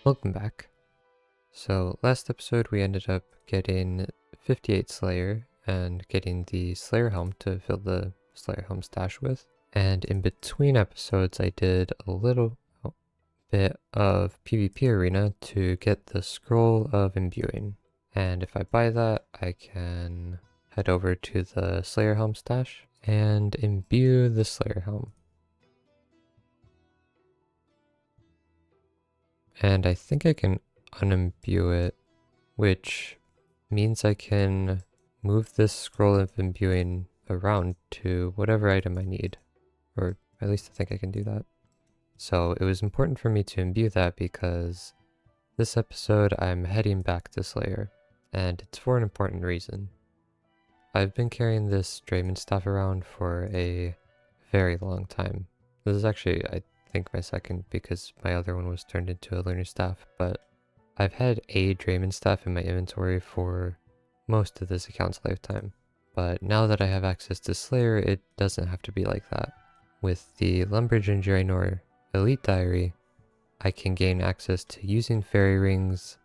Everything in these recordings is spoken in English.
Welcome back. So last episode we ended up getting 58 Slayer and getting the Slayer Helm to fill the Slayer Helm stash with. And in between episodes I did a little bit of PvP arena to get the Scroll of Imbuing. And if I buy that, I can head over to the Slayer Helm stash and imbue the Slayer Helm. And I think I can unimbue it, which means I can move this Scroll of Imbuing around to whatever item I need, or at least I think I can do that. So it was important for me to imbue that because this episode I'm heading back to Slayer, and it's for an important reason. I've been carrying this dramen staff around for a very long time. This is actually, I think, my second, because my other one was turned into a lunar staff, but I've had a dramen staff in my inventory for most of this account's lifetime. But now that I have access to Slayer, it doesn't have to be like that. With the Lumbridge and Draenor Elite Diary, I can gain access to using fairy rings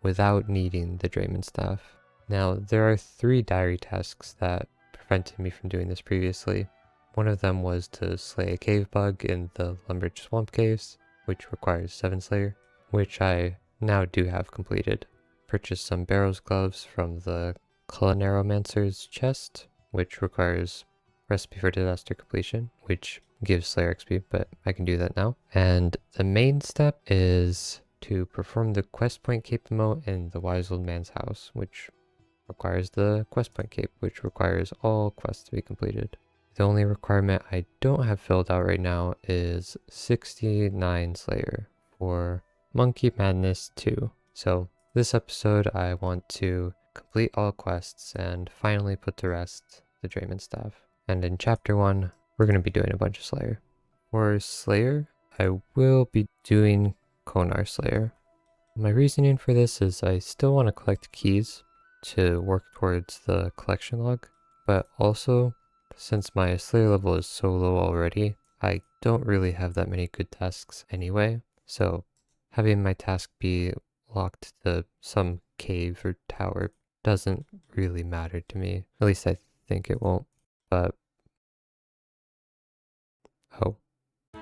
without needing the dramen staff. Now, there are 3 diary tasks that prevented me from doing this previously. One of them was to slay a cave bug in the Lumbridge Swamp Caves, which requires 7 Slayer, which I now do have completed. Purchased some Barrow's gloves from the Culinary-mancer's chest, which requires Recipe for Disaster completion, which gives Slayer XP, but I can do that now. And the main step is to perform the quest point cape emote in the Wise Old Man's house, which requires the quest point cape, which requires all quests to be completed. The only requirement I don't have filled out right now is 69 Slayer for Monkey Madness 2. So this episode I want to complete all quests and finally put to rest the dramen staff. And in chapter 1 we're going to be doing a bunch of Slayer. For Slayer I will be doing Konar Slayer. My reasoning for this is I still want to collect keys to work towards the collection log, but also since my Slayer level is so low already, I don't really have that many good tasks anyway, so having my task be locked to some cave or tower doesn't really matter to me. At least I think it won't, but... oh. I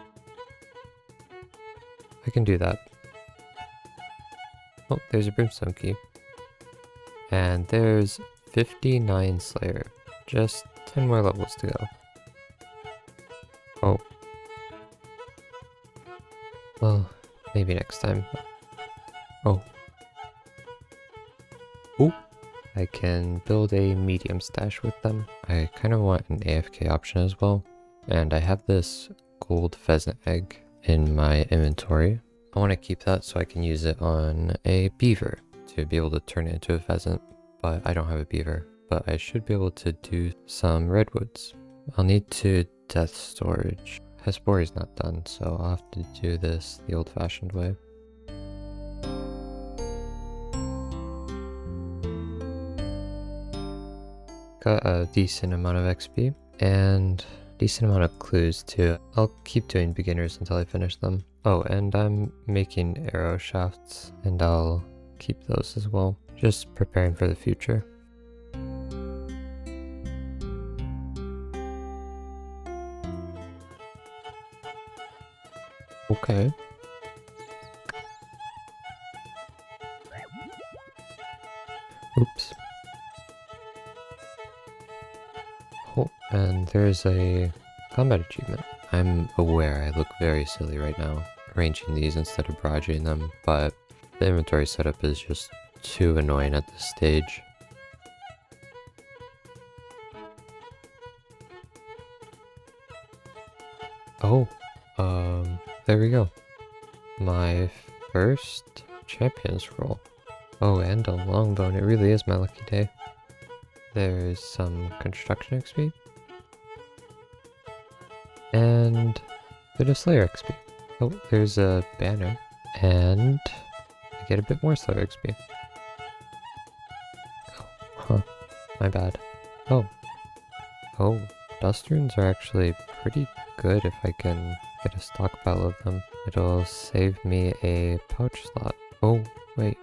can do that. Oh, there's a brimstone key. And there's 59 Slayer. Just 10 more levels to go. Oh. Well, maybe next time. Oh. Oh! I can build a medium stash with them. I kind of want an AFK option as well. And I have this gold pheasant egg in my inventory. I want to keep that so I can use it on a beaver to be able to turn it into a pheasant, but I don't have a beaver. But I should be able to do some redwoods. I'll need to death storage. Hespori's not done, so I'll have to do this the old-fashioned way. Got a decent amount of XP and decent amount of clues too. I'll keep doing beginners until I finish them. Oh, and I'm making arrow shafts, and I'll keep those as well. Just preparing for the future. Okay. Oops. Oh, and there's a combat achievement. I'm aware I look very silly right now, arranging these instead of barraging them, but the inventory setup is just too annoying at this stage. Oh, there we go. My first champion scroll. Oh, and a longbone. It really is my lucky day. There's some construction XP. And a bit of Slayer XP. Oh, there's a banner. And I get a bit more Slayer XP. Oh, huh. My bad. Oh. Oh, dust runes are actually pretty good if I can get a stockpile of them. It'll save me a pouch slot. Oh, wait.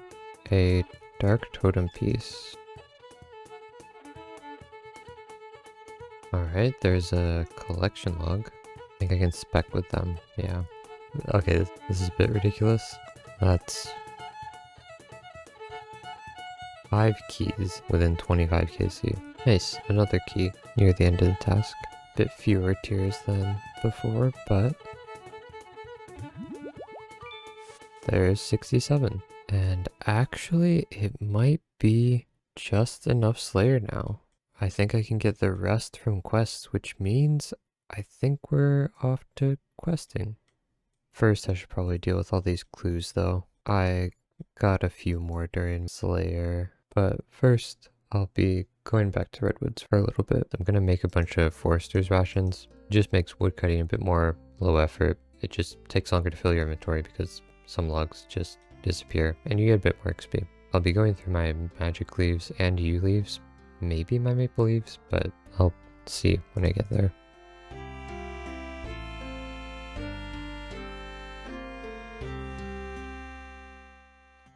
A dark totem piece. Alright, there's a collection log. I think I can spec with them. Yeah. Okay, this is a bit ridiculous. That's 5 keys within 25 KC. Nice, another key near the end of the task. Bit fewer tiers than before, but there's 67. And actually, it might be just enough Slayer now. I think I can get the rest from quests, which means I think we're off to questing. First, I should probably deal with all these clues, though. I got a few more during Slayer, but first, I'll be going back to Redwoods for a little bit. I'm gonna make a bunch of Forester's rations. It just makes woodcutting a bit more low effort. It just takes longer to fill your inventory because some logs just disappear and you get a bit more XP. I'll be going through my magic leaves and yew leaves, maybe my maple leaves, but I'll see when I get there.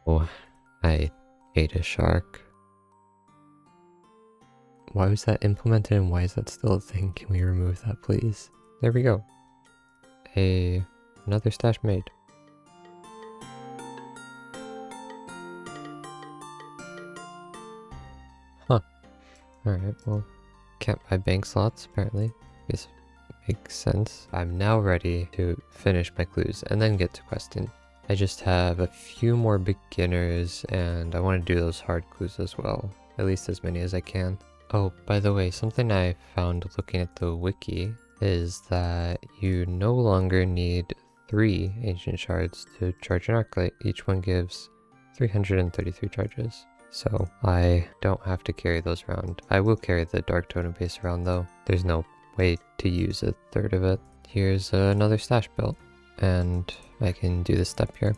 Oh, I ate a shark. Why was that implemented and why is that still a thing? Can we remove that, please? There we go. Another stash made. Huh. Alright, well, can't buy bank slots, apparently. This makes sense. I'm now ready to finish my clues and then get to questing. I just have a few more beginners and I want to do those hard clues as well. At least as many as I can. Oh, by the way, something I found looking at the wiki is that you no longer need 3 ancient shards to charge an arclight. Each one gives 333 charges. So I don't have to carry those around. I will carry the dark totem base around though. There's no way to use a third of it. Here's another stash built and I can do this step here.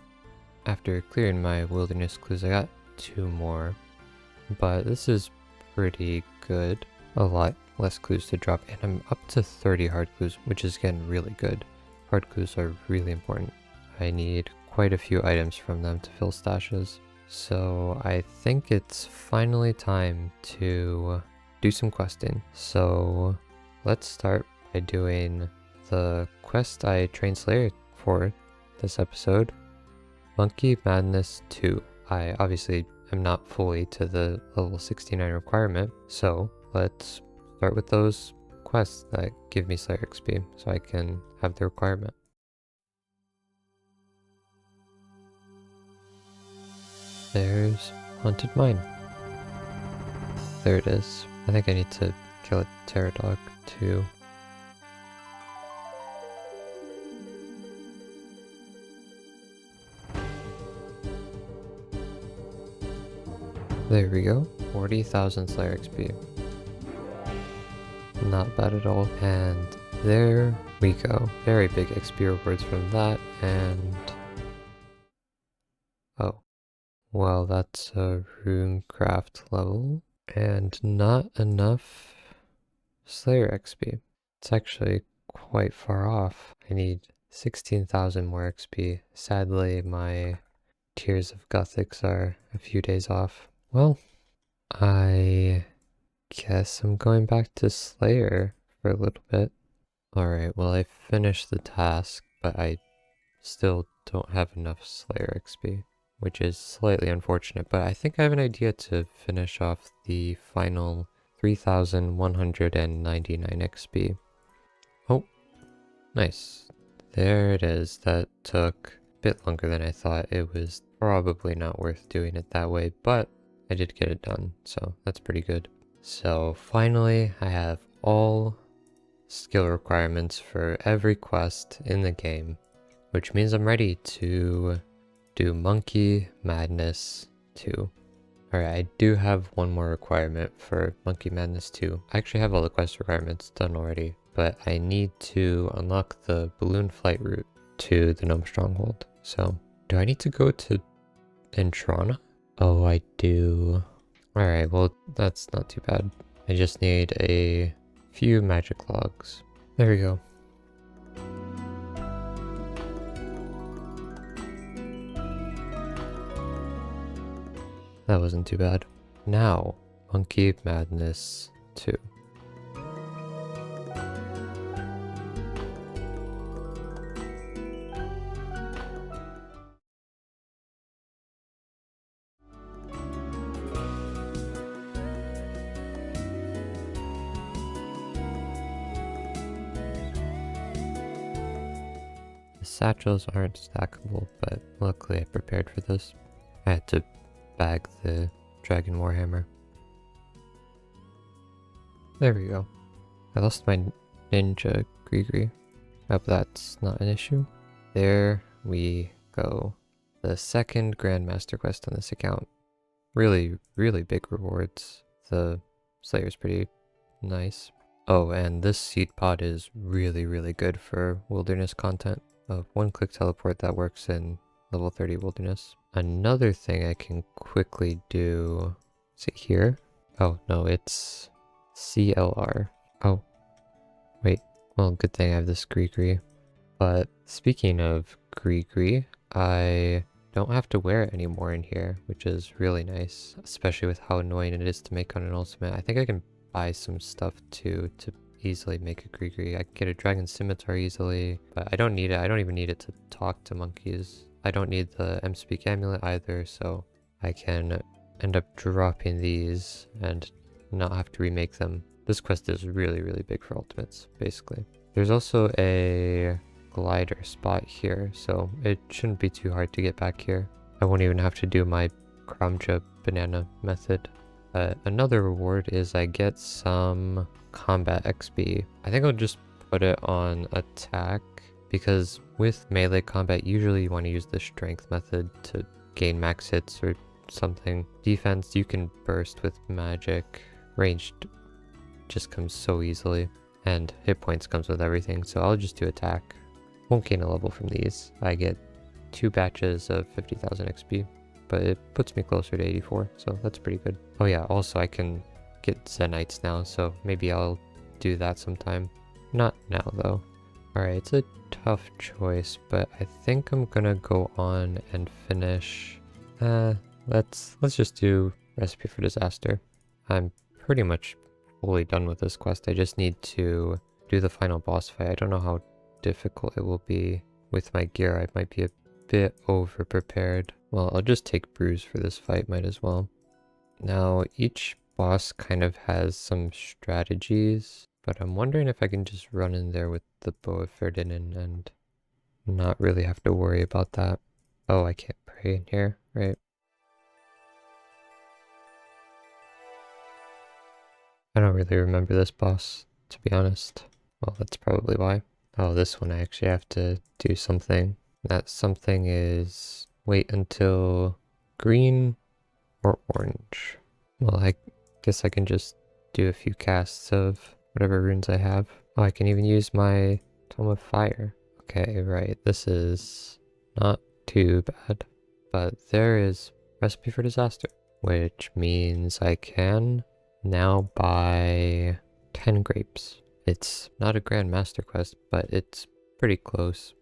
After clearing my wilderness clues, I got 2 more, but this is pretty good. A lot less clues to drop, and I'm up to 30 hard clues, which is again really good. Hard clues are really important. I need quite a few items from them to fill stashes. So I think it's finally time to do some questing. So let's start by doing the quest I trained Slayer for this episode, Monkey Madness 2. I obviously am not fully to the level 69 requirement, so let's start with those quests that give me Slayer XP so I can have the requirement. There's Haunted Mine. There it is. I think I need to kill a Pterodog too. There we go. 40,000 Slayer XP. Not bad at all. And there we go. Very big XP rewards from that. And oh, well, that's a runecraft level and not enough Slayer XP. It's actually quite far off. I need 16,000 more XP. Sadly, my Tears of Gothics are a few days off. Well, I guess I'm going back to Slayer for a little bit. Alright, well I finished the task, but I still don't have enough Slayer XP, which is slightly unfortunate, but I think I have an idea to finish off the final 3,199 XP. Oh, nice. There it is. That took a bit longer than I thought. It was probably not worth doing it that way, but I did get it done, so that's pretty good. So finally, I have all skill requirements for every quest in the game, which means I'm ready to do Monkey Madness 2. Alright, I do have one more requirement for Monkey Madness 2. I actually have all the quest requirements done already, but I need to unlock the balloon flight route to the Gnome Stronghold. So, do I need to go to Entrana? Oh, I do. Alright, well, that's not too bad. I just need a few magic logs. There we go. That wasn't too bad. Now, Monkey Madness 2. The satchels aren't stackable, but luckily I prepared for this. I had to bag the Dragon Warhammer. There we go. I lost my ninja Grigri. Hope that's not an issue. There we go. The second Grandmaster quest on this account. Really, really big rewards. The Slayer's pretty nice. Oh, and this seed pod is really, really good for wilderness content. A one-click teleport that works in level 30 wilderness. Another thing I can quickly do, is it here? Oh, no, it's CLR. Oh, wait. Well, good thing I have this Grigri. But speaking of Grigri, I don't have to wear it anymore in here, which is really nice, especially with how annoying it is to make on an ultimate. I think I can buy some stuff too to easily make a Grigri. I can get a Dragon Scimitar easily, but I don't need it. I don't even need it to talk to monkeys. I don't need the M-Speak Amulet either, so I can end up dropping these and not have to remake them. This quest is really, really big for ultimates, basically. There's also a glider spot here, so it shouldn't be too hard to get back here. I won't even have to do my Kramja banana method. Another reward is I get some combat XP. I think I'll just put it on attack, because with melee combat usually you want to use the strength method to gain max hits or something. Defense you can burst with magic. Ranged just comes so easily, and hit points comes with everything, so I'll just do attack. Won't gain a level from these. I get 2 batches of 50,000 XP, but it puts me closer to 84, so that's pretty good. Oh yeah, also I can get Zenites now, so maybe I'll do that sometime. Not now though. Alright, it's a tough choice, but I think I'm gonna go on and finish. Let's just do Recipe for Disaster. I'm pretty much fully done with this quest. I just need to do the final boss fight. I don't know how difficult it will be with my gear. I might be a bit over prepared. Well, I'll just take Bruise for this fight, might as well. Now, each boss kind of has some strategies, but I'm wondering if I can just run in there with the Bow of Ferdinand and not really have to worry about that. Oh, I can't pray in here, right? I don't really remember this boss, to be honest. Well, that's probably why. Oh, this one I actually have to do something. That something is wait until green or orange. Well, I guess I can just do a few casts of whatever runes I have. Oh, I can even use my Tome of Fire. Okay, right. This is not too bad. But there is Recipe for Disaster, which means I can now buy 10 grapes. It's not a Grand Master quest, but it's pretty close.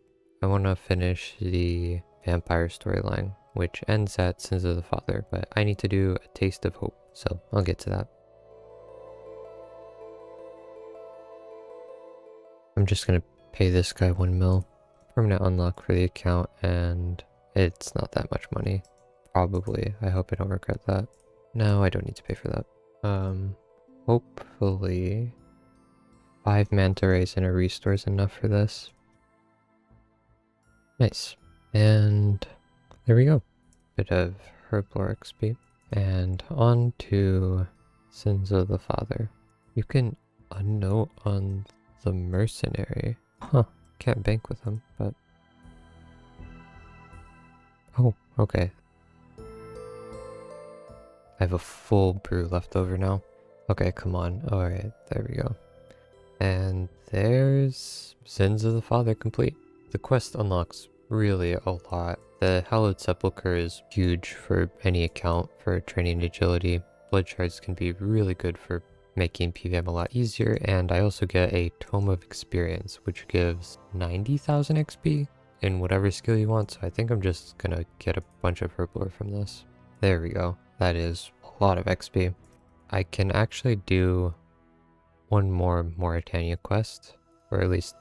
I want to finish the vampire storyline, which ends at Sins of the Father, but I need to do a Taste of Hope, so I'll get to that. I'm just going to pay this guy 1 mil. Permanent unlock for the account, and it's not that much money. Probably. I hope I don't regret that. No, I don't need to pay for that. Hopefully 5 manta rays and a restore is enough for this. Nice. And there we go. Bit of herblore XP. And on to Sins of the Father. You can unnote on the mercenary. Huh. Can't bank with him, but... Oh, okay. I have a full brew left over now. Okay, come on. Alright, there we go. And there's Sins of the Father complete. The quest unlocks really a lot. The Hallowed Sepulchre is huge for any account for training agility. Blood shards can be really good for making PvM a lot easier, and I also get a Tome of Experience, which gives 90,000 XP in whatever skill you want, so I think I'm just gonna get a bunch of herblore from this. There we go. That is a lot of XP. I can actually do one more Mauritania quest, or at least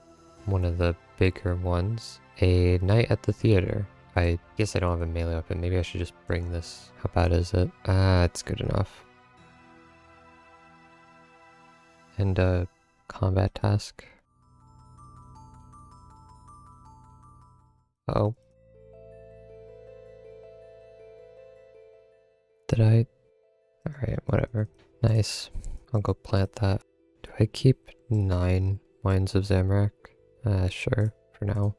one of the bigger ones. A night at the theater. I guess I don't have a melee weapon. Maybe I should just bring this. How bad is it? It's good enough. And a combat task. Uh-oh. Did I? Alright, whatever. Nice. I'll go plant that. Do I keep 9 Wines of Jal-nib-rek? Sure, for now.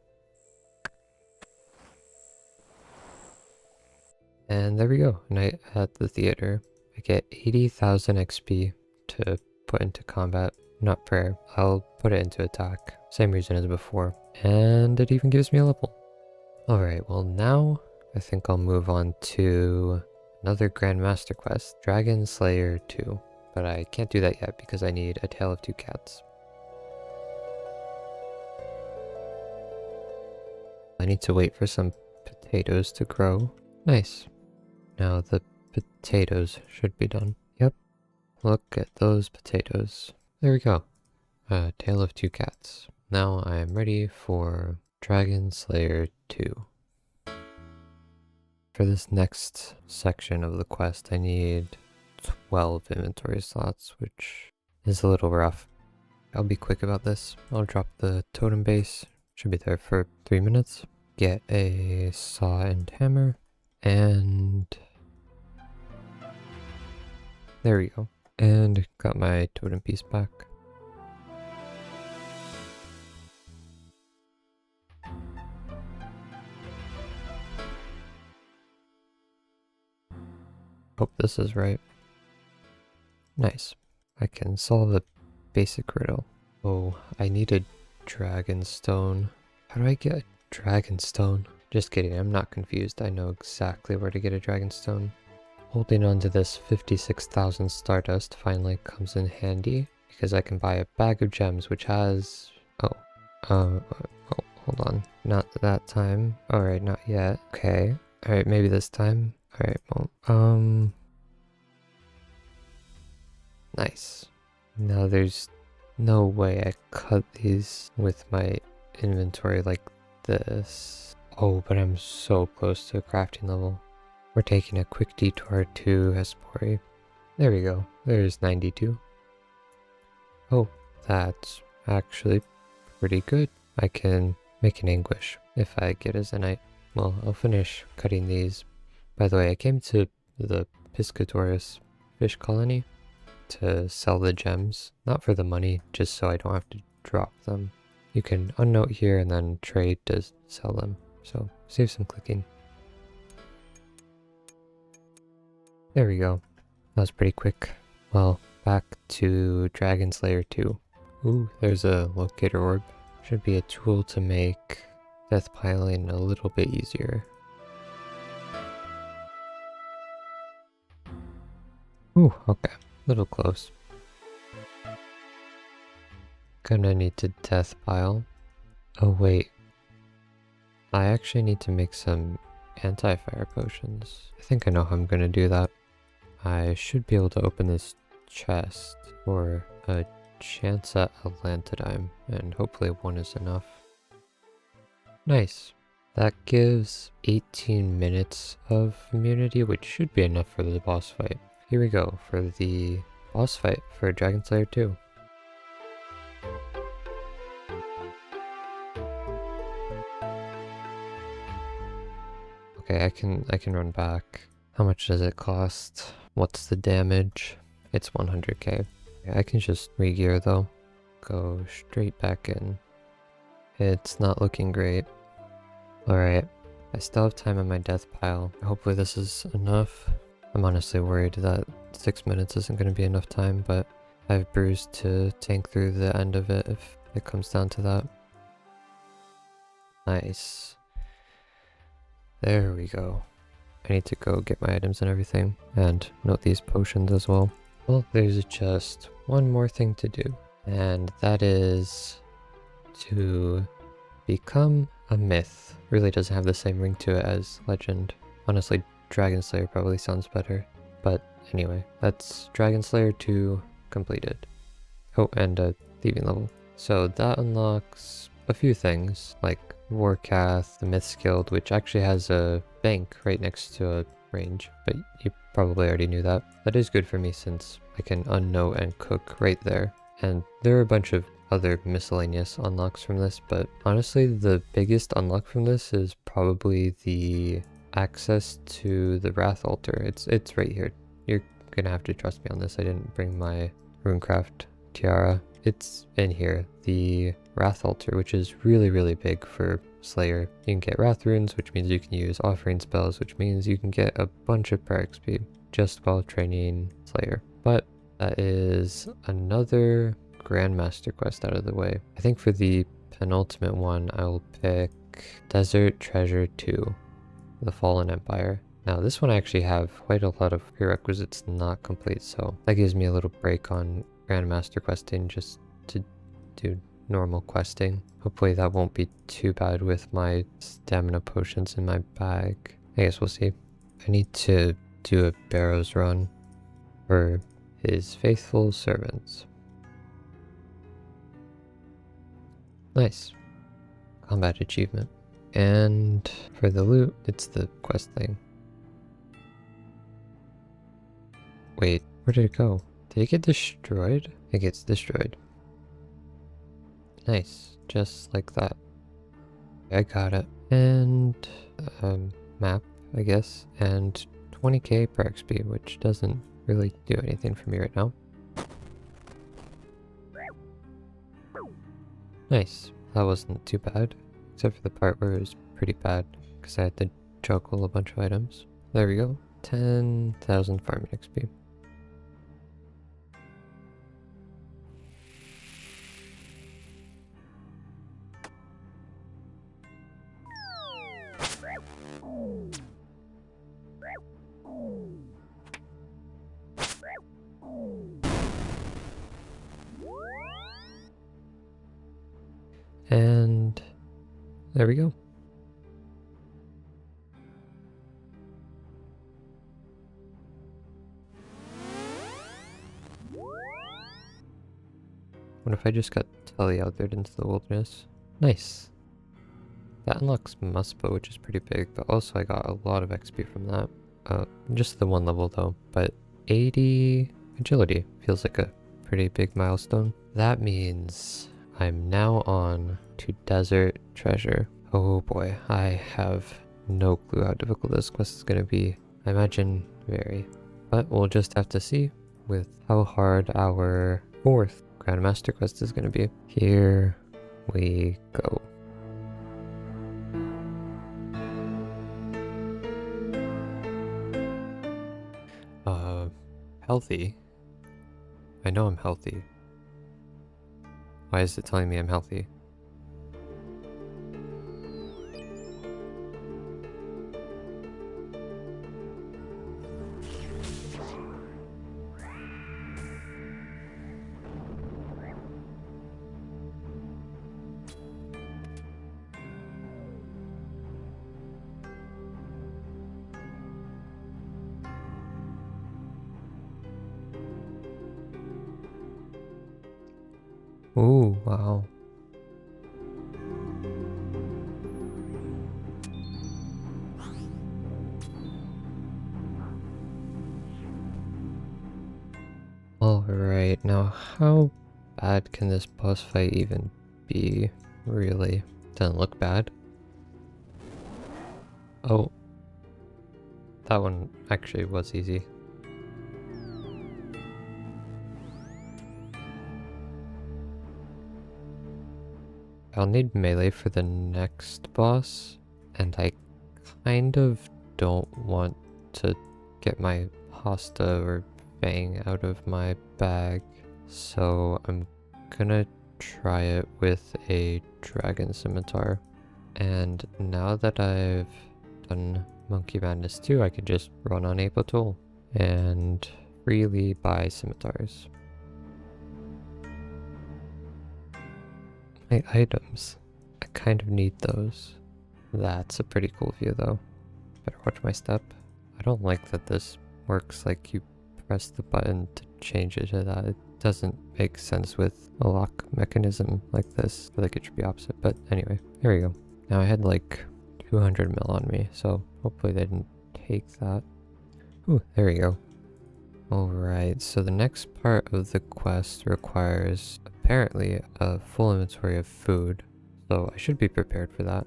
And there we go. Night at the theater. I get 80,000 XP to put into combat. Not prayer. I'll put it into attack. Same reason as before. And it even gives me a level. Alright, well now I think I'll move on to another Grandmaster quest, Dragon Slayer 2. But I can't do that yet because I need a tail of 2 cats. I need to wait for some potatoes to grow. Nice. Now the potatoes should be done. Yep. Look at those potatoes. There we go. A tail of 2 cats. Now I am ready for Dragon Slayer 2. For this next section of the quest, I need 12 inventory slots, which is a little rough. I'll be quick about this. I'll drop the totem base. Should be there for 3 minutes. Get a saw and hammer. And there we go. And got my totem piece back. Hope this is right. Nice. I can solve the basic riddle. Oh, I need a dragon stone. How do I get a dragon stone? Just kidding, I'm not confused. I know exactly where to get a dragon stone. Holding on to this 56,000 stardust finally comes in handy because I can buy a bag of gems which has... hold on. Not that time. Alright, not yet. Okay. Alright, maybe this time. Alright, well, nice. Now there's no way I cut these with my inventory like this. Oh, but I'm so close to a crafting level. We're taking a quick detour to Hespori. There we go. There's 92. Oh, that's actually pretty good. I can make an anguish if I get a Zenite. Well, I'll finish cutting these. By the way, I came to the Piscatorius fish colony to sell the gems. Not for the money, just so I don't have to drop them. You can unnote here and then trade to sell them. So, save some clicking. There we go. That was pretty quick. Well, back to Dragon Slayer 2. Ooh, there's a locator orb. Should be a tool to make death piling a little bit easier. Ooh, okay. A little close. Gonna need to death pile. Oh wait. I actually need to make some anti-fire potions. I think I know how I'm gonna do that. I should be able to open this chest for a chance at Atlantidime, and hopefully 1 is enough. Nice. That gives 18 minutes of immunity, which should be enough for the boss fight. Here we go for the boss fight for Dragon Slayer 2. Okay, I can run back. How much does it cost? What's the damage? It's 100k. I can just re-gear though. Go straight back in. It's not looking great. Alright, I still have time on my death pile. Hopefully this is enough. I'm honestly worried that 6 minutes isn't going to be enough time, but I have Bruise to tank through the end of it if it comes down to that. Nice. There we go. I need to go get my items and everything, and note these potions as well. Well, there's just one more thing to do, and that is to become a myth. Really doesn't have the same ring to it as legend. Honestly, Dragon Slayer probably sounds better. But anyway, that's Dragon Slayer 2 completed. Oh, and a thieving level. So that unlocks a few things, like Warcath, the Myths Guild, which actually has a bank right next to a range, but you probably already knew that. That is good for me since I can unknow and cook right there. And there are a bunch of other miscellaneous unlocks from this, but honestly the biggest unlock from this is probably the access to the Wrath Altar. It's right here. You're gonna have to trust me on this. I didn't bring my Runecraft tiara. It's in here. The Wrath Altar, which is really big for Slayer. You can get Wrath runes, which means you can use offering spells, which means you can get a bunch of prayer XP just while training Slayer. But that is another Grandmaster quest out of the way. I think for the penultimate one, I'll pick Desert Treasure 2, the Fallen Empire. Now this one I actually have quite a lot of prerequisites not complete, so that gives me a little break on Grandmaster questing just to do normal questing. Hopefully that won't be too bad with my stamina potions in my bag. I guess we'll see. I need to do a Barrows run for his faithful servants. Nice. Combat achievement. And for the loot, it's the quest thing. Wait, where did it go? Did it get destroyed? It gets destroyed. Nice, just like that. I got it. And map, I guess, and 20k per XP, which doesn't really do anything for me right now. Nice, that wasn't too bad, except for the part where it was pretty bad, because I had to juggle a bunch of items. There we go, 10,000 farming XP. And there we go. What if I just got teleothered into the wilderness? Nice. That unlocks Muspa, which is pretty big, but also I got a lot of XP from that. Just the one level though, but 80 agility feels like a pretty big milestone. That means I'm now on to Desert Treasure. Oh boy, I have no clue how difficult this quest is going to be. I imagine very. But we'll just have to see with how hard our fourth Grandmaster quest is going to be. Here we go. Healthy? I know I'm healthy. Why is it telling me I'm healthy? Ooh, wow. Alright, now how bad can this boss fight even be, really? Doesn't look bad. Oh. That one actually was easy. I'll need melee for the next boss, and I kind of don't want to get my Hosta or Fang out of my bag, so I'm gonna try it with a Dragon Scimitar. And now that I've done Monkey Madness 2, I can just run on Apotol and freely buy scimitars. My items. I kind of need those. That's a pretty cool view though. Better watch my step. I don't like that this works like you press the button to change it to that. It doesn't make sense with a lock mechanism like this. I feel like it should be opposite, but anyway, here we go. Now I had like 200 mil on me, so hopefully they didn't take that. Ooh, there we go. Alright, so the next part of the quest requires apparently a full inventory of food, so I should be prepared for that.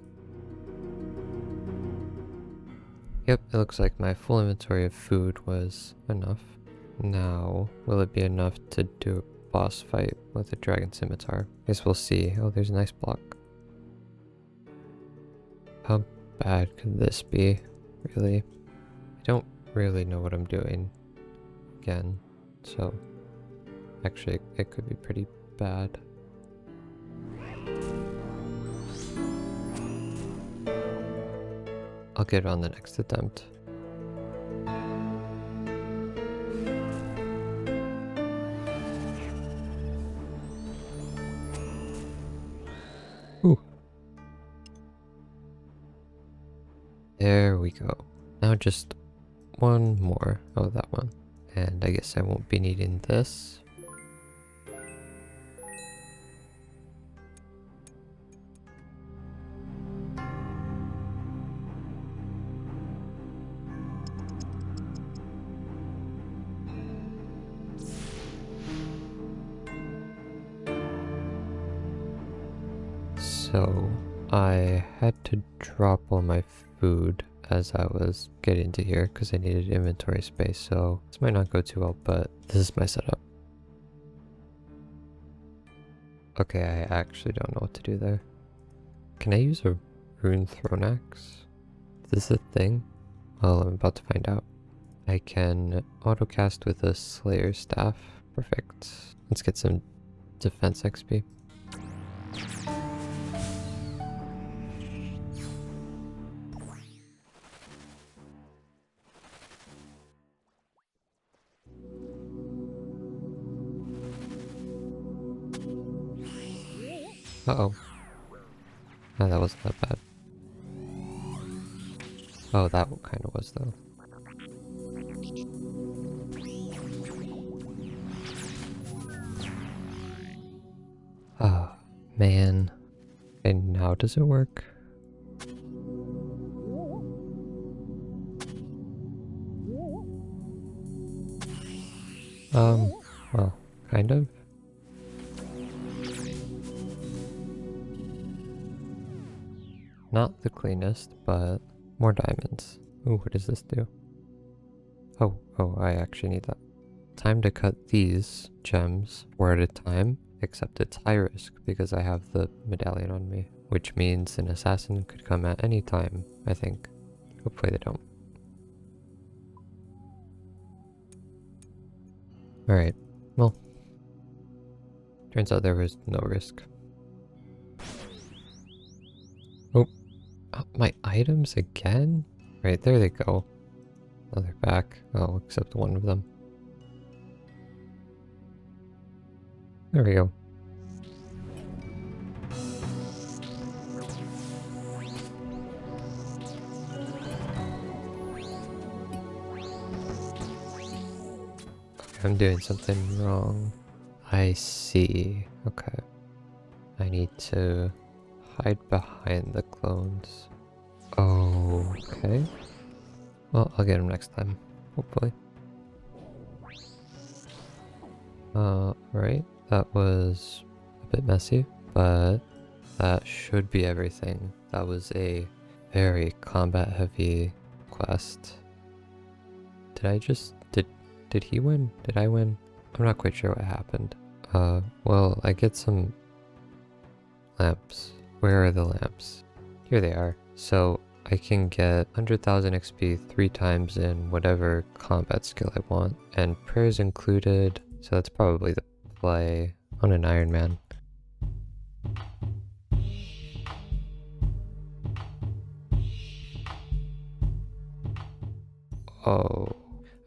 Yep, it looks like my full inventory of food was enough. Now, will it be enough to do a boss fight with a dragon scimitar? Guess we'll see. Oh, there's a nice block. How bad could this be, really? I don't really know what I'm doing again, so actually it could be pretty bad. I'll get it on the next attempt. Ooh. There we go. Now just one more. Oh, that one. And I guess I won't be needing this. So I had to drop all my food as I was getting to here because I needed inventory space, so this might not go too well, but this is my setup. Okay, I actually don't know what to do there. Can I use a rune throne axe? Is this a thing? Well, I'm about to find out. I can autocast with a Slayer staff. Perfect. Let's get some defense XP. Uh-oh. Oh, that wasn't that bad. Oh, that kind of was, though. Oh, man. And now does it work? Well, kind of. Not the cleanest, but more diamonds. Ooh, what does this do? Oh, I actually need that. Time to cut these gems 4 at a time, except it's high risk because I have the medallion on me, which means an assassin could come at any time, I think. Hopefully they don't. Alright, well, turns out there was no risk. Oh, my items again? Right, there they go. Oh, they're back. Oh, except one of them. There we go. I'm doing something wrong. I see. Okay. I need to hide behind the clones. Okay. Well, I'll get them next time, hopefully. Right. That was a bit messy, but that should be everything. That was a very combat-heavy quest. Did he win? Did I win? I'm not quite sure what happened. Well, I get some lamps. Where are the lamps? Here they are. So I can get 100,000 XP 3 times in whatever combat skill I want. And prayers included, so that's probably the play on an Iron Man. Oh.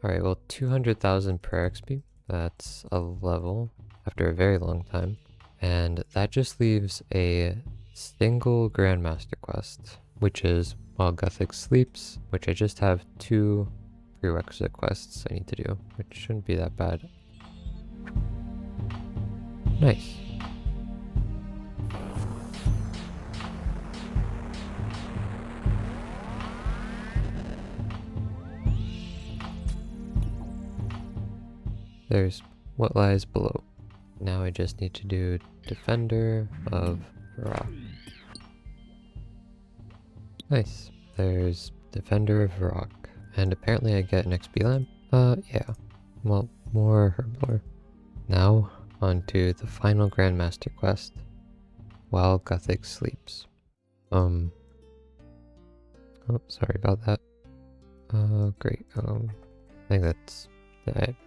Alright, well, 200,000 per XP. That's a level after a very long time. And that just leaves a single Grandmaster quest, which is while Guthix sleeps, which I just have 2 prerequisite quests I need to do, which shouldn't be that bad. Nice. There's what lies below. Now I just need to do Defender of Rock. Nice. There's Defender of Rock. And apparently I get an XP lamp? Yeah. Well, more herblore. Now, on to the final Grandmaster quest. While Gothic sleeps. Oh, sorry about that. Great. I think that's...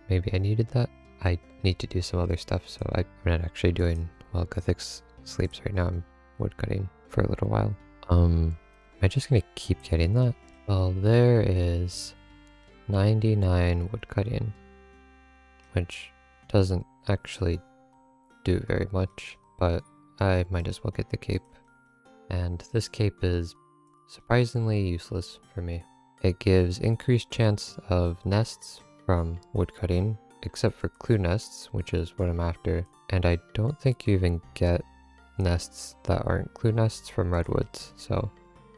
maybe I needed that. I need to do some other stuff, so I'm not actually doing while Gothic sleeps right now. I'm woodcutting for a little while. Am I just gonna keep getting that? Well, there is 99 woodcutting, which doesn't actually do very much, but I might as well get the cape. And this cape is surprisingly useless for me. It gives increased chance of nests from woodcutting, except for clue nests, which is what I'm after. And I don't think you even get nests that aren't clue nests from redwoods, so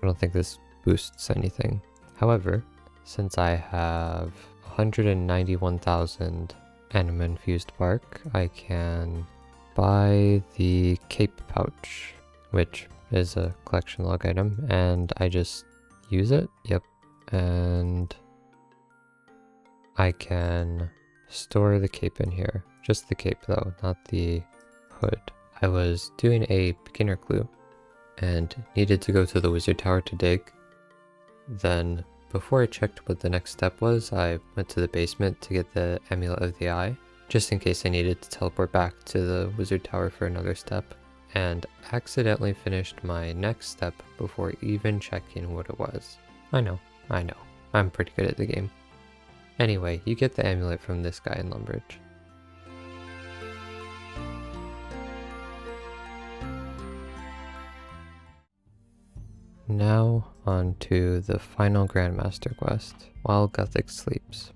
I don't think this boosts anything. However, since I have 191,000 anima infused bark, I can buy the cape pouch, which is a collection log item, and I just use it. Yep. And I can store the cape in here. Just the cape though, not the hood. I was doing a beginner clue and needed to go to the wizard tower to dig. Then before I checked what the next step was, I went to the basement to get the amulet of the eye, just in case I needed to teleport back to the wizard tower for another step, and accidentally finished my next step before even checking what it was. I know. I'm pretty good at the game. Anyway, you get the amulet from this guy in Lumbridge. Now on to the final Grandmaster quest, while Gothic sleeps.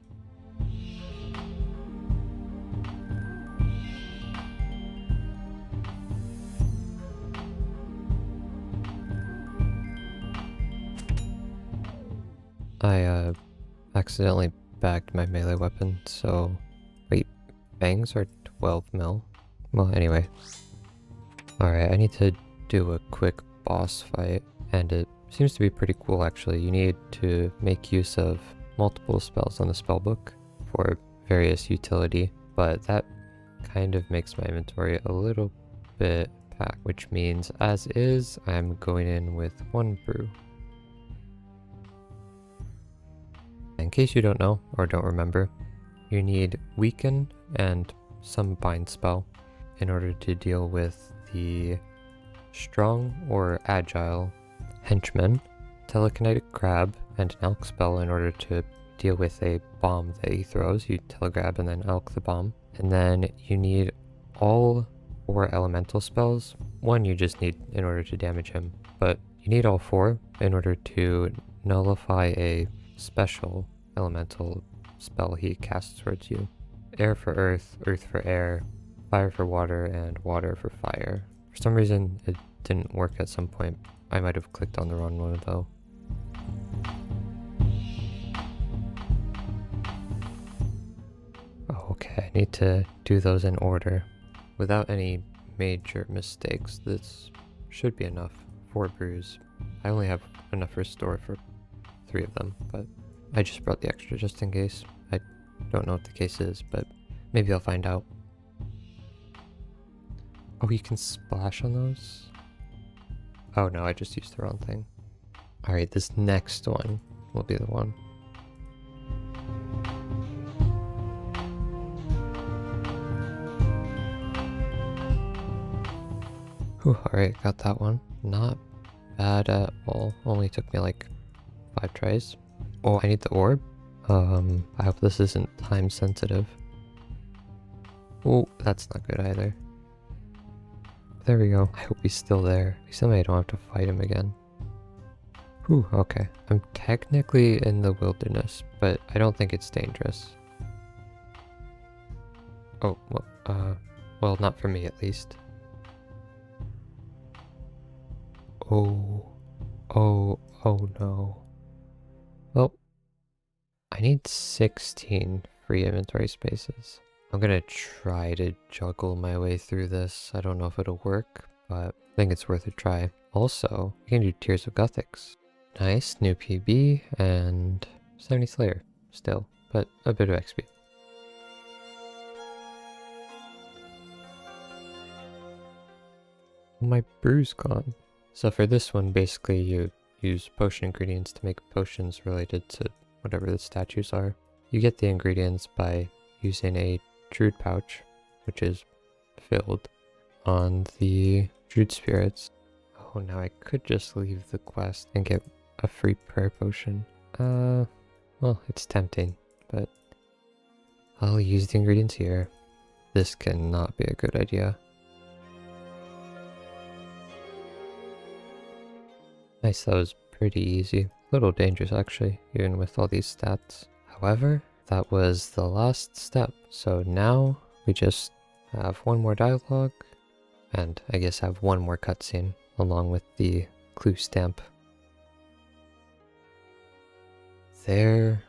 I accidentally bagged my melee weapon, so wait, bangs are 12 mil? Well, anyway. Alright, I need to do a quick boss fight, and it seems to be pretty cool actually. You need to make use of multiple spells on the spellbook for various utility, but that kind of makes my inventory a little bit packed, which means as is, I'm going in with 1 brew. In case you don't know or don't remember, you need Weaken and some bind spell in order to deal with the strong or agile henchman, telekinetic crab, and an elk spell in order to deal with a bomb that he throws. You telegrab and then elk the bomb. And then you need all 4 elemental spells. 1 you just need in order to damage him, but you need all 4 in order to nullify a special elemental spell he casts towards you. Air for earth, earth for air, fire for water, and water for fire. For some reason it didn't work at some point. I might have clicked on the wrong one though. Okay, I need to do those in order. Without any major mistakes, this should be enough. 4 brews. I only have enough restore for 3 of them, but I just brought the extra just in case. I don't know what the case is, but maybe I'll find out. Oh, you can splash on those? Oh no, I just used the wrong thing. Alright, this next one will be the one. Whew, alright, got that one. Not bad at all. Only took me like 5 tries. Oh, I need the orb. I hope this isn't time sensitive. Oh, that's not good either. There we go. I hope he's still there. Somebody don't have to fight him again. Whew, okay. I'm technically in the wilderness, but I don't think it's dangerous. Oh, well, not for me at least. Oh, oh no. Well, I need 16 free inventory spaces. I'm gonna try to juggle my way through this. I don't know if it'll work, but I think it's worth a try. Also, you can do Tears of Gothics. Nice, new PB, and 70 Slayer, still, but a bit of XP. My brew's gone. So for this one, basically you use potion ingredients to make potions related to whatever the statues are. You get the ingredients by using a druid pouch, which is filled on the druid spirits. Oh, now I could just leave the quest and get a free prayer potion. Well, it's tempting, but I'll use the ingredients here. This cannot be a good idea. Nice, that was pretty easy. A little dangerous actually, even with all these stats. However, that was the last step. So now we just have one more dialogue, and I guess have one more cutscene along with the clue stamp. There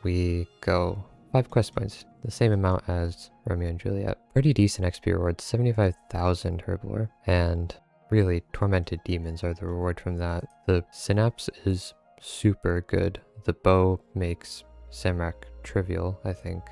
we go. 5 quest points, the same amount as Romeo and Juliet. Pretty decent XP rewards, 75,000 herblore, and really tormented demons are the reward from that. The synapse is super good. The bow makes Samrak trivial, I think,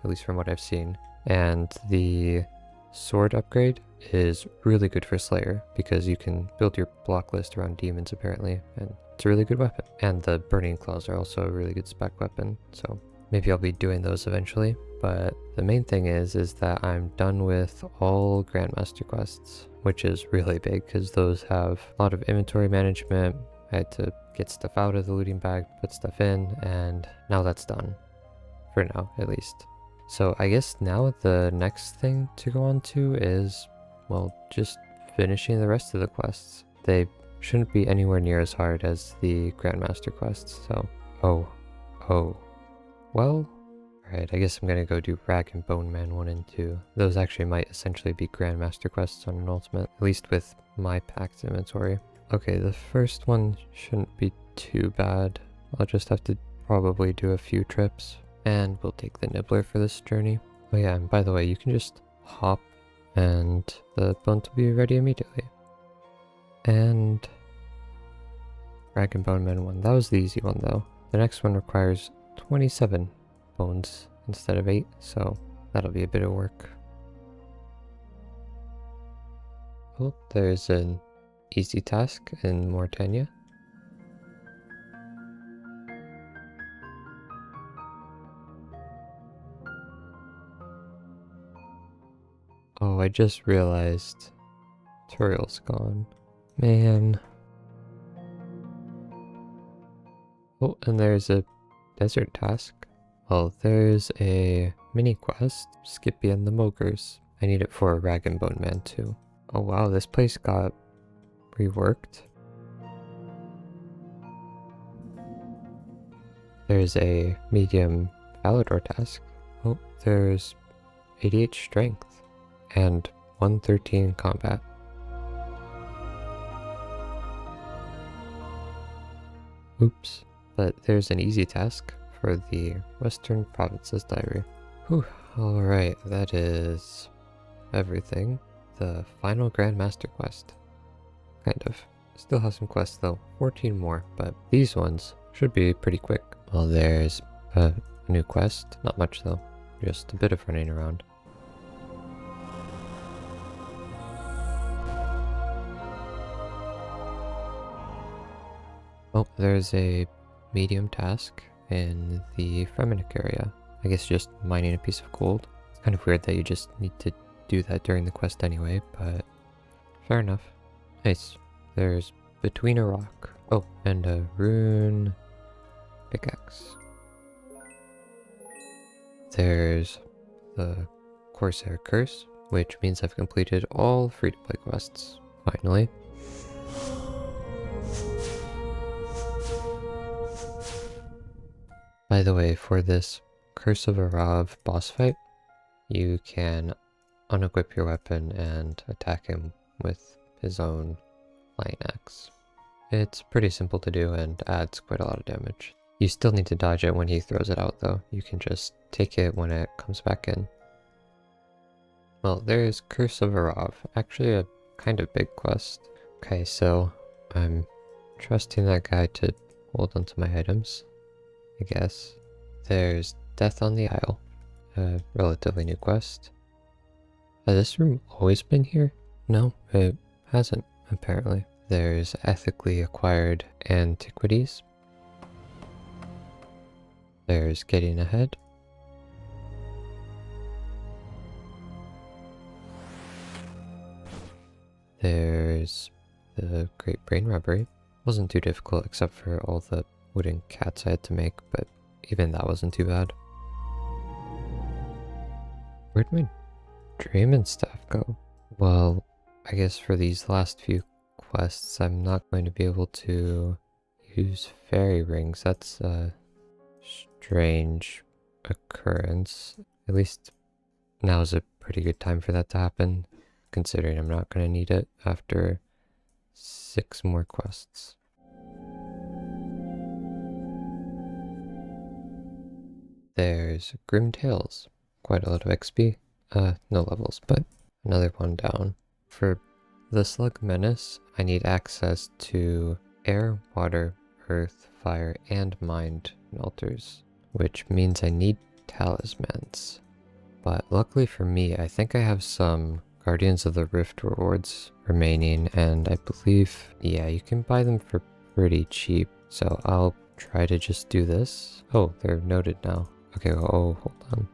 at least from what I've seen. And the sword upgrade is really good for Slayer because you can build your block list around demons apparently, and it's a really good weapon. And the burning claws are also a really good spec weapon, so maybe I'll be doing those eventually. But the main thing is that I'm done with all Grandmaster quests, which is really big because those have a lot of inventory management. I had to get stuff out of the looting bag, put stuff in, and now that's done. For now, at least. So I guess now the next thing to go on to is, well, just finishing the rest of the quests. They shouldn't be anywhere near as hard as the Grandmaster quests, so... Oh. Well... Alright, I guess I'm gonna go do Rag and Bone Man 1 and 2. Those actually might essentially be Grandmaster quests on an ultimate, at least with my packed inventory. Okay, the first one shouldn't be too bad. I'll just have to probably do a few trips, and we'll take the Nibbler for this journey. Oh yeah, and by the way, you can just hop, and the bones will be ready immediately. And... Rag and Bone Man 1, that was the easy one though. The next one requires 27 bones instead of 8, so that'll be a bit of work. Oh, there's an easy task in Mauritania. Oh, I just realized Turiel's gone. Man. Oh, and there's a desert task. Well, there's a mini quest, Skippy and the Mogres. I need it for a Rag and Bone Man too. Oh wow, this place got reworked. There's a medium Valador task. Oh, there's 88 strength and 113 combat. Oops, but there's an easy task for the Western Provinces Diary. Whew, alright, that is everything. The final Grandmaster quest. Kind of. Still have some quests though, 14 more, but these ones should be pretty quick. Well, there's a new quest, not much though, just a bit of running around. Oh, there's a medium task in the Fremenic area. I guess just mining a piece of gold. It's kind of weird that you just need to do that during the quest anyway, but fair enough. Nice. There's Between a Rock. Oh, and a rune pickaxe. There's the Corsair Curse, which means I've completed all free-to-play quests, finally. By the way, for this Curse of Arav boss fight, you can unequip your weapon and attack him with his own flying axe. It's pretty simple to do and adds quite a lot of damage. You still need to dodge it when he throws it out though. You can just take it when it comes back in. Well, there's Curse of Arav, actually a kind of big quest. Okay, so I'm trusting that guy to hold onto my items, I guess. There's Death on the Isle, a relatively new quest. Has this room always been here? No, it hasn't, apparently. There's Ethically Acquired Antiquities. There's Getting Ahead. There's the Great Brain Robbery. Wasn't too difficult except for all the wooden cats I had to make, but even that wasn't too bad. Where'd my dramen staff go? Well, I guess for these last few quests, I'm not going to be able to use fairy rings. That's a strange occurrence. At least now's a pretty good time for that to happen, considering I'm not going to need it after 6 more quests. There's Grim Tales. Quite a lot of XP. No levels, but another one down. For the Slug Menace, I need access to air, water, earth, fire, and mind altars, which means I need talismans. But luckily for me, I think I have some Guardians of the Rift rewards remaining, and I believe, yeah, you can buy them for pretty cheap. So I'll try to just do this. Oh, they're noted now. Okay, oh, hold on.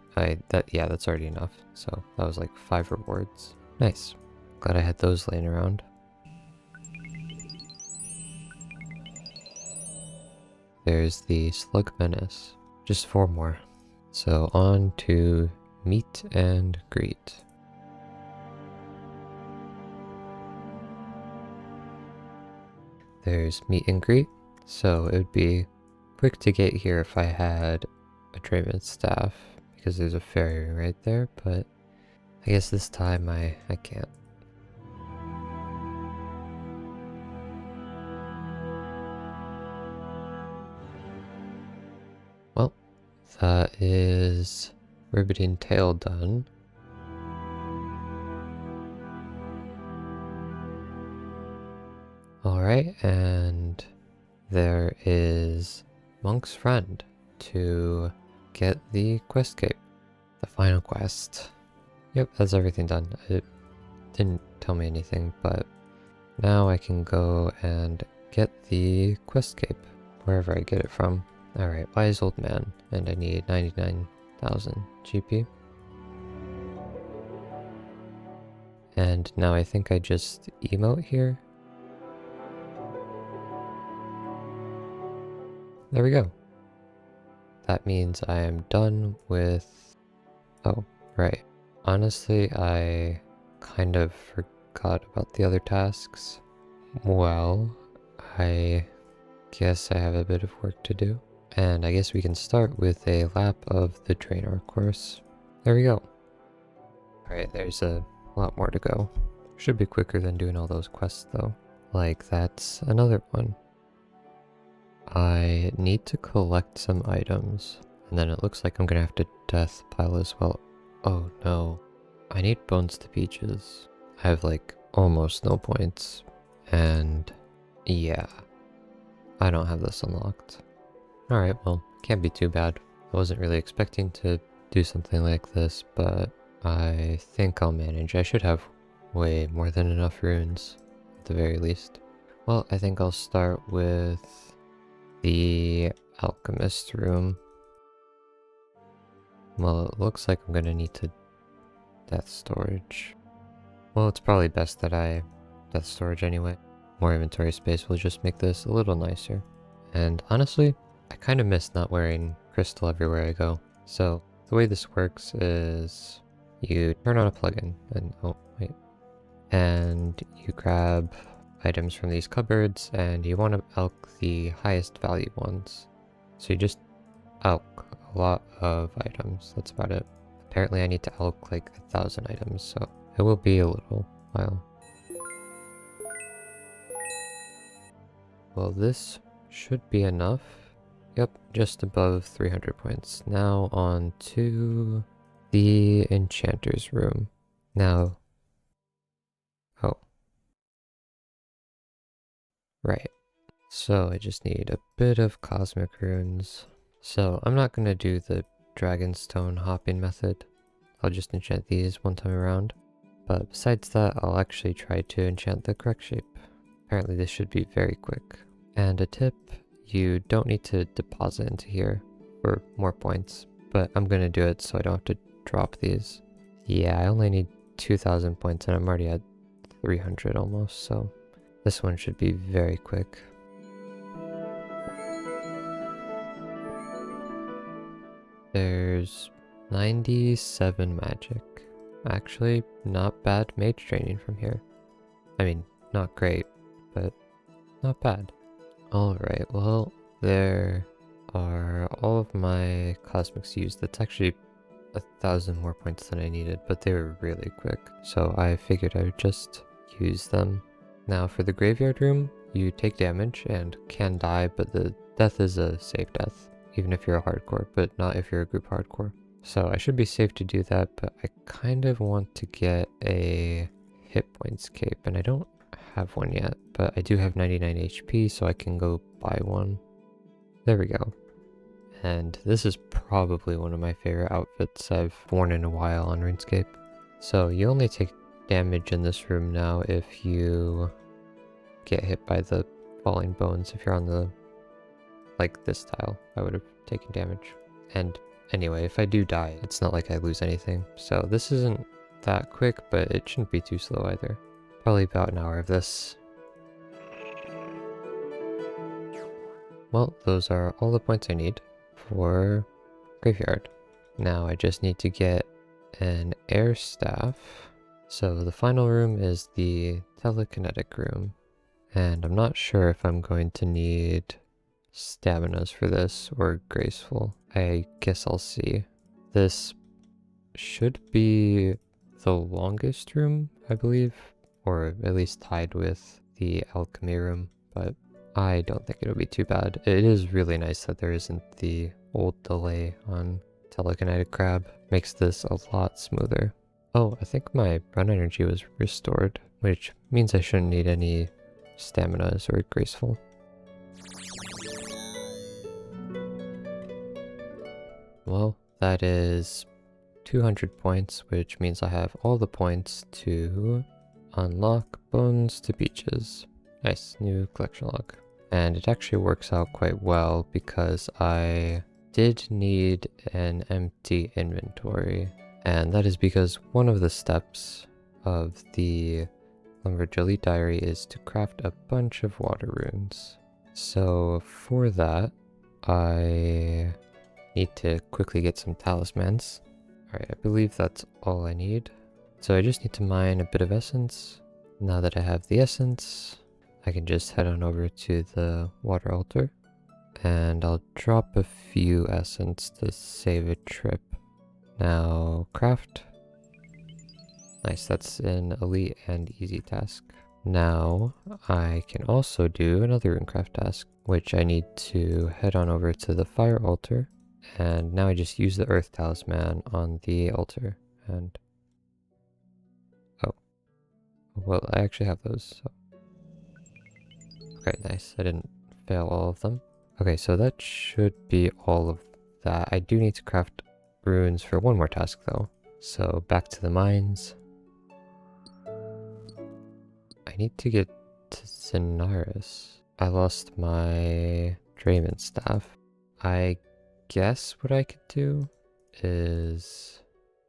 Yeah, that's already enough. So that was like 5 rewards. Nice. Glad I had those laying around. There's the Slug Menace. Just 4 more. So on to Meet and Greet. There's Meet and Greet. So it would be quick to get here if I had a dramen staff, because there's a fairy ring right there, but I guess this time I can't. Well, that is Ribbiting Tail done. Alright, and there is Monk's Friend to get the quest cape. The final quest. Yep, that's everything done. It didn't tell me anything, but now I can go and get the quest cape, wherever I get it from. Alright, Wise Old Man, and I need 99,000 GP. And now I think I just emote here. There we go. That means I am done with... Oh, right. Honestly, I kind of forgot about the other tasks. Well, I guess I have a bit of work to do. And I guess we can start with a lap of the Draenor course. There we go. Alright, there's a lot more to go. Should be quicker than doing all those quests though. Like, that's another one. I need to collect some items, and then it looks like I'm gonna have to death pile as well. Oh no. I need Bones to Peaches. I have like almost no points, and yeah, I don't have this unlocked. Alright, well, can't be too bad. I wasn't really expecting to do something like this, but I think I'll manage. I should have way more than enough runes, at the very least. Well, I think I'll start with the alchemist room. Well, it looks like I'm gonna need to death storage. Well, it's probably best that I death storage anyway. More inventory space will just make this a little nicer. And honestly, I kind of miss not wearing crystal everywhere I go. So the way this works is you turn on a plugin and and you grab items from these cupboards, and you want to elk the highest value ones. So you just Elk. A lot of items. That's about it. Apparently I need to elk like 1,000 items, so it will be a little while. Well, this should be enough. Yep, just above 300 points. Now on to the Enchanter's Room. Now, oh, right. So I just need a bit of cosmic runes. So I'm not going to do the Dragonstone hopping method. I'll just enchant these one time around. But besides that, I'll actually try to enchant the correct shape. Apparently this should be very quick. And a tip, you don't need to deposit into here for more points, but I'm going to do it so I don't have to drop these. Yeah, I only need 2,000 points and I'm already at 300 almost, so this one should be very quick. There's 97 magic. Actually, not bad mage training from here. I mean, not great, but not bad. Alright, well, there are all of my cosmics used. That's actually 1,000 more points than I needed, but they were really quick, so I figured I would just use them. Now for the graveyard room, you take damage and can die, but the death is a safe death, even if you're a hardcore, but not if you're a group hardcore. So I should be safe to do that, but I kind of want to get a hit point scape, and I don't have one yet, but I do have 99 HP, so I can go buy one. There we go. And this is probably one of my favorite outfits I've worn in a while on RuneScape. So you only take damage in this room now if you get hit by the falling bones. If you're on the, like this tile, I would have taken damage. And anyway, if I do die, it's not like I lose anything. So this isn't that quick, but it shouldn't be too slow either. Probably about an hour of this. Well, those are all the points I need for graveyard. Now I just need to get an air staff. So the final room is the telekinetic room. And I'm not sure if I'm going to need staminas for this or graceful. I guess I'll see. This should be the longest room, I believe, or at least tied with the alchemy room, but I don't think it'll be too bad. It is really nice that there isn't the old delay on telekinetic crab. Makes this a lot smoother. Oh, I think my run energy was restored, which means I shouldn't need any staminas or graceful. Well, that is 200 points, which means I have all the points to unlock Bones to Beaches. Nice, new collection log. And it actually works out quite well because I did need an empty inventory. And that is because one of the steps of the Lumbridge Elite Diary is to craft a bunch of water runes. So for that, I need to quickly get some talismans. Alright, I believe that's all I need. So I just need to mine a bit of essence. Now that I have the essence, I can just head on over to the water altar. And I'll drop a few essence to save a trip. Now, craft. Nice, that's an elite and easy task. Now, I can also do another runecraft task, which I need to head on over to the fire altar. And now I just use the earth talisman on the altar. And oh, well, I actually have those. So. Okay, nice. I didn't fail all of them. Okay, so that should be all of that. I do need to craft runes for one more task though. So back to the mines. I need to get to Zenaris. I lost my Dramen staff. I guess what I could do is,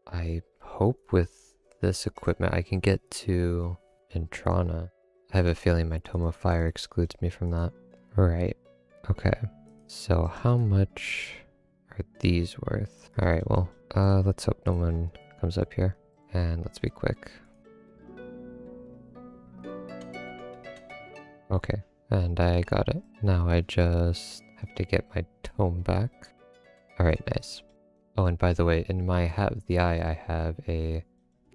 I hope with this equipment I can get to Entrana. I have a feeling my Tome of Fire excludes me from that. Right. Okay. So how much are these worth? Alright, well, let's hope no one comes up here. And let's be quick. Okay, and I got it. Now I just have to get my tome back. Alright, nice. Oh, and by the way, in my Hat of the Eye, I have a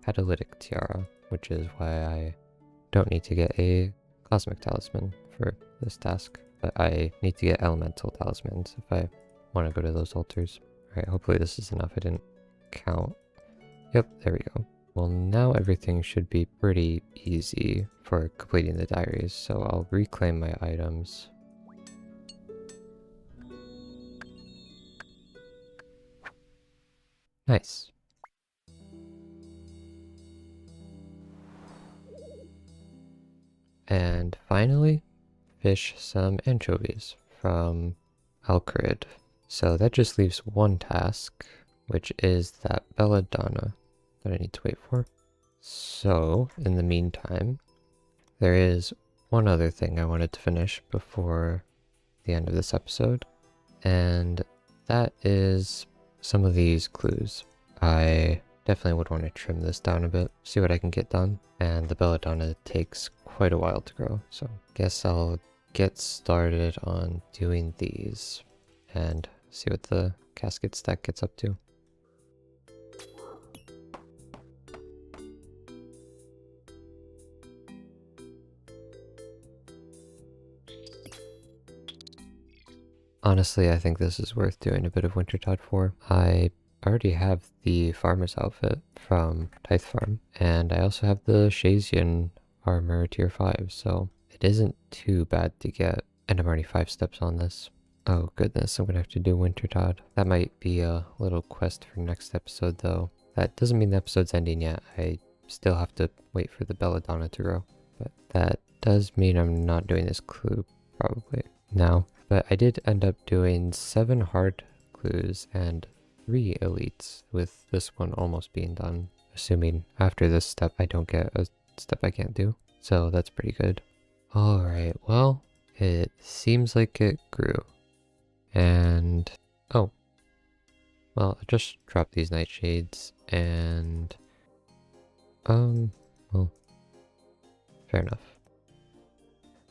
catalytic tiara, which is why I don't need to get a cosmic talisman for this task. But I need to get elemental talismans if I want to go to those altars. Alright, hopefully this is enough. I didn't count. Yep, there we go. Well, now everything should be pretty easy for completing the diaries, so I'll reclaim my items. Nice. And finally, fish some anchovies from Alcarid. So that just leaves one task, which is that belladonna that I need to wait for. So, in the meantime, there is one other thing I wanted to finish before the end of this episode, and that is some of these clues. I definitely would want to trim this down a bit, see what I can get done, and the belladonna takes quite a while to grow, so guess I'll get started on doing these and see what the casket stack gets up to. Honestly, I think this is worth doing a bit of Wintertide for. I already have the farmer's outfit from Tithe Farm, and I also have the Shazian armor tier 5, so it isn't too bad to get, and I'm already 5 steps on this. Oh goodness, I'm gonna have to do Wintertide. That might be a little quest for next episode though. That doesn't mean the episode's ending yet. I still have to wait for the belladonna to grow, but that does mean I'm not doing this clue probably now. But I did end up doing 7 hard clues and 3 elites, with this one almost being done, assuming after this step I don't get a step I can't do. So that's pretty good. Alright, well, it seems like it grew. And, oh, well, I just dropped these nightshades and, well, fair enough.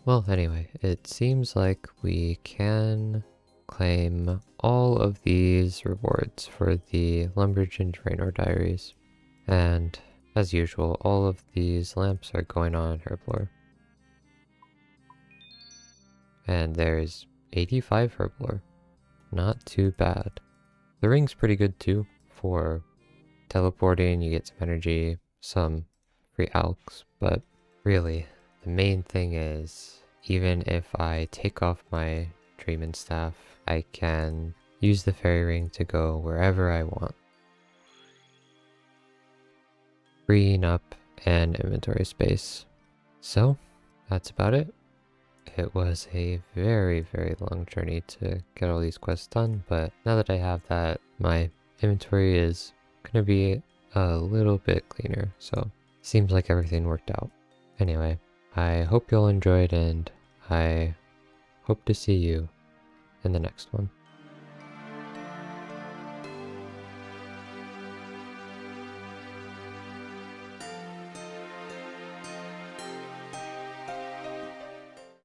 Well, anyway, it seems like we can claim all of these rewards for the Lumbridge and Draenor diaries. And, as usual, all of these lamps are going on Herblore. And there's 85 Herblore. Not too bad. The ring's pretty good too for teleporting, you get some energy, some free alks, but really, the main thing is, even if I take off my Dramen staff, I can use the fairy ring to go wherever I want, freeing up an inventory space. So, that's about it. It was a very, very long journey to get all these quests done, but now that I have that, my inventory is gonna be a little bit cleaner, so seems like everything worked out. Anyway, I hope you all enjoyed, and I hope to see you in the next one.